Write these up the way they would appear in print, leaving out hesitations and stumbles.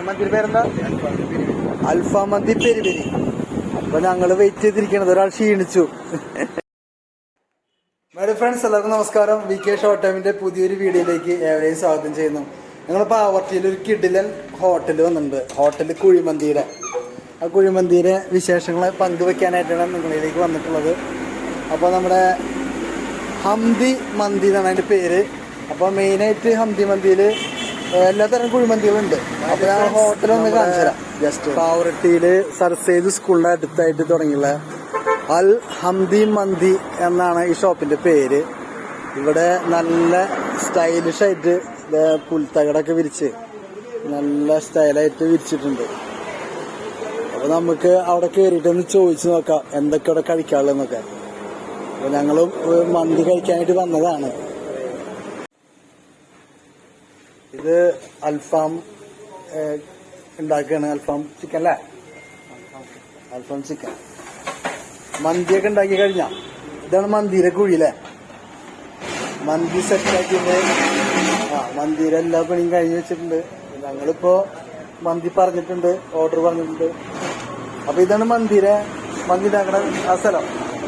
മന്തിയുടെ പേരെന്താ? അൽഫാം മന്തി peri peri. അപ്പൊ ഞങ്ങള് വെയിറ്റ് ചെയ്തിരിക്കണത്, ഒരാൾ ക്ഷീണിച്ചു. മേഡം ഫ്രണ്ട്സ്, എല്ലാവർക്കും നമസ്കാരം. വി കെ ഷോർട്ട് ടൈമിന്റെ പുതിയൊരു വീഡിയോയിലേക്ക് ഏവരെയും സ്വാഗതം ചെയ്യുന്നു. ഞങ്ങളിപ്പോൾ ആവർത്തിയിൽ ഒരു കിഡിലൻ ഹോട്ടൽ വന്നിട്ടുണ്ട്. ഹോട്ടൽ കുഴിമന്തിയുടെ. ആ കുഴിമന്തിയുടെ വിശേഷങ്ങൾ പങ്കുവെക്കാനായിട്ടാണ് നിങ്ങളിലേക്ക് വന്നിട്ടുള്ളത്. അപ്പോൾ നമ്മുടെ ഹംദി മന്തി എന്നാണ് അതിൻ്റെ പേര്. അപ്പോൾ മെയിനായിട്ട് ഹംദി മന്തിയിൽ എല്ലാത്തരം കുഴിമന്തികളുണ്ട്. അപ്പോൾ ഞാൻ ഹോട്ടലൊന്ന് കാണിച്ചു തരാം. ജസ്റ്റ് പാവറട്ടിയിൽ സർസേജ് സ്കൂളിൻ്റെ അടുത്തായിട്ട് തുടങ്ങിയുള്ള അൽ ഹംദി മന്തി എന്നാണ് ഈ ഷോപ്പിന്റെ പേര്. ഇവിടെ നല്ല സ്റ്റൈലിഷ് ആയിട്ട് പുൽത്തകടൊക്കെ വിരിച്ച് നല്ല സ്റ്റൈലായിട്ട് വിരിച്ചിട്ടുണ്ട്. അപ്പൊ നമുക്ക് അവിടെ കയറിയിട്ടൊന്ന് ചോദിച്ചു നോക്കാം എന്തൊക്കെ അവിടെ കഴിക്കാനുള്ളതെന്നൊക്കെ. അപ്പൊ ഞങ്ങളും മന്തി കഴിക്കാനായിട്ട് വന്നതാണ്. ഇത് അൽഫാം ഉണ്ടാക്കുകയാണ്. അൽഫാം ചിക്കൻ അല്ലേ? അൽഫാം ചിക്കൻ മന്തിയൊക്കെ ഉണ്ടാക്കി കഴിഞ്ഞാ ഇതാണ് മന്തിയുടെ കുഴിയിലെ മന്തി സെറ്റാക്കിയിട്ട്. മന്തിയുടെ എല്ലാ പണിയും കഴിഞ്ഞ് വെച്ചിട്ടുണ്ട്. ഞങ്ങളിപ്പോ മന്തി പറഞ്ഞിട്ടുണ്ട്, ഓർഡർ പറഞ്ഞിട്ടുണ്ട്. അപ്പൊ ഇതാണ് മന്തി ഉണ്ടാക്കണ ആ സ്ഥലം.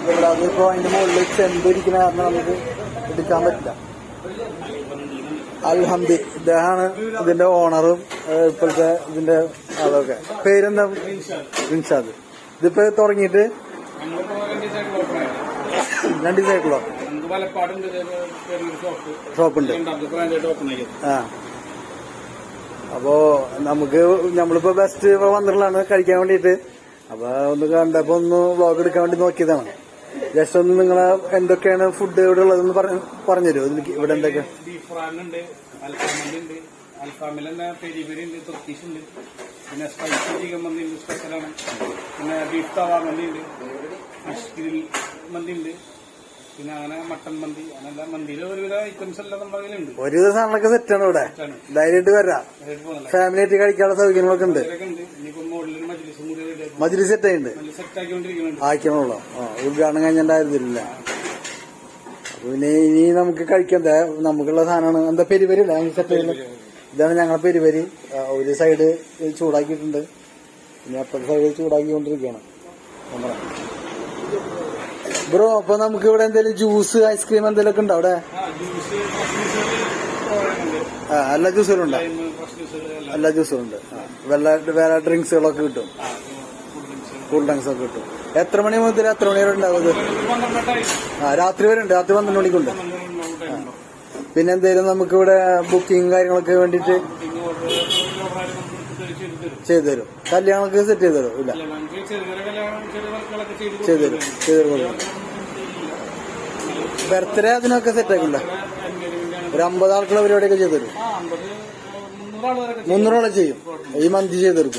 ഇവിടെ അതിപ്പോ അതിന്റെ മുകളിൽ ചെന്തിരിക്കുന്ന കാരണം നമുക്ക് എടുക്കാൻ പറ്റില്ല. അൽഹംദി ഇദ്ദേഹമാണ് ഇതിന്റെ ഓണറും ഇപ്പോഴത്തെ ഇതിന്റെ ആളൊക്കെ. പേരെന്താ? റിൻഷാദ്. ഇതിപ്പോ തുടങ്ങിയിട്ട് 2 ദിവസമായിട്ടുള്ളോ? ഷോപ്പുണ്ട്. അപ്പോ നമ്മളിപ്പോ ബെസ്റ്റ് വന്നിട്ടുള്ളതാണ് കഴിക്കാൻ വേണ്ടിട്ട്. അപ്പൊ ഒന്ന് കണ്ടപ്പോ ഒന്ന് വ്ളോഗ് എടുക്കാൻ വേണ്ടി നോക്കിയതാണ്. ജസ്റ്റ് ഒന്ന് നിങ്ങളെ എന്തൊക്കെയാണ് ഫുഡ് ഇവിടെ ഉള്ളതെന്ന് പറഞ്ഞുതരുമോ? ഇവിടെ എന്തൊക്കെ? ബീഫ് ഫ്രാനുണ്ട്, അൽഫാമുണ്ട്, അൽഫാമിൽ തന്നെ പെരി പെരി ഉണ്ട്, തുർക്കീഷ് ഉണ്ട്, പിന്നെ സ്പൈസി ചിക്കൻ മന്തി ഉണ്ട്, സ്പെഷ്യലാണ്. പിന്നെ ബീഫ് തവ മന്തി ഉണ്ട്, ഫിഷ് ഗ്രിൽ മന്തി ഉണ്ട്, പിന്നെ അങ്ങനെ മട്ടൻ മന്തി, അങ്ങനെ മന്തിയിൽ ഒരുവിധ ഐറ്റംസ് എല്ലാം നമ്മുടെ കയ്യിലുണ്ട്. ഒരുവിധ സാധനങ്ങളൊക്കെ സെറ്റാണ് ഇവിടെ. ധൈര്യമായിട്ട് വരാം. ഫാമിലി ആയിട്ട് കഴിക്കാനുള്ള സൗകര്യങ്ങളൊക്കെ ഉണ്ട്. മജ്ലിസ് സെറ്റ് ആയിട്ടുണ്ട്. ആക്കണുള്ളൂ. ഉദ്ഘാടനം കഴിഞ്ഞിട്ടുണ്ടായിരുന്നില്ല. അപ്പൊ പിന്നെ ഇനി നമുക്ക് കഴിക്കണ്ടേ? നമുക്കുള്ള സാധനമാണ്. എന്താ പെരിപരി അല്ലേ സെറ്റ് ചെയ്യുന്നത്? ഇതാണ് ഞങ്ങളെ പെരിപരി. ഒരു സൈഡ് ചൂടാക്കിയിട്ടുണ്ട്, ഇനി അപ്പുറത്തെ സൈഡ് ചൂടാക്കിക്കൊണ്ടിരിക്കുകയാണ് നമ്മളെ. ബ്രോ, അപ്പൊ നമുക്ക് ഇവിടെ എന്തെങ്കിലും ജ്യൂസ്, ഐസ്ക്രീം എന്തെങ്കിലും ഒക്കെ ഉണ്ടോ അവിടെ? എല്ലാ ജ്യൂസുകളും ഉണ്ടോ? എല്ലാ ജ്യൂസും ഉണ്ട്. വേറെ ഡ്രിങ്ക്സുകളൊക്കെ കിട്ടും, കൂൾ ഡ്രിങ്ക്സ് ഒക്കെ കിട്ടും. എത്ര മണി മുതൽ എത്ര മണി വരെ ഉണ്ടാവും ഇത്? രാത്രി വരെ ഉണ്ട്. രാത്രി 12 മണിക്കുണ്ട്. പിന്നെ എന്തെങ്കിലും നമുക്ക് ഇവിടെ ബുക്കിംഗ് കാര്യങ്ങളൊക്കെ വേണ്ടിട്ട് ചെയ്തു തരും. കല്യാണങ്ങൾക്ക് സെറ്റ് ചെയ്തു തരും? ഇല്ല, ചെയ്തു തരും. ബർത്ത്ഡേ അതിനൊക്കെ സെറ്റ് ആക്കണ്ടേ? ഒരു 50 ആൾക്കുള്ള പരിപാടിയൊക്കെ ചെയ്തു തരും. 300 ചെയ്യും. ഈ മന്തി ചെയ്തു തരും.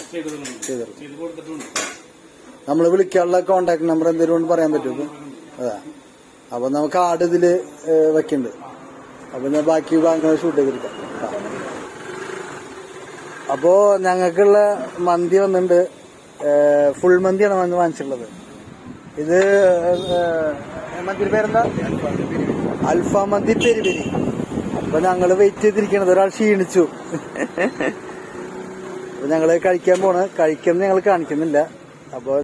നമ്മൾ വിളിക്കാനുള്ള കോണ്ടാക്ട് നമ്പർ എന്തെങ്കിലും പറയാൻ പറ്റുമോ? അതാ. അപ്പൊ നമുക്ക് കാർഡ് ഇതില് വെക്കുന്നുണ്ട്. അപ്പൊ ഞാൻ ബാക്കി ഭാഗങ്ങൾ ഷൂട്ട് ചെയ്തെടുക്കാം. അപ്പോ ഞങ്ങൾക്കുള്ള മന്തി വന്നിട്ടുണ്ട്. ഫുൾ മന്തിയാണ് വന്ന് വാങ്ങിച്ചിട്ടുള്ളത്. ഇത് മന്തിയുടെ പേരെന്താ? അൽഫാം മന്തി പെരി പെരി. അപ്പൊ ഞങ്ങള് വെയിറ്റ് ചെയ്തിരിക്കണത്, ഒരാൾ ക്ഷീണിച്ചു. അപ്പൊ ഞങ്ങള് കഴിക്കാൻ പോണ്. കഴിക്കുന്നത് ഞങ്ങൾ കാണിക്കുന്നില്ല. അപ്പൊ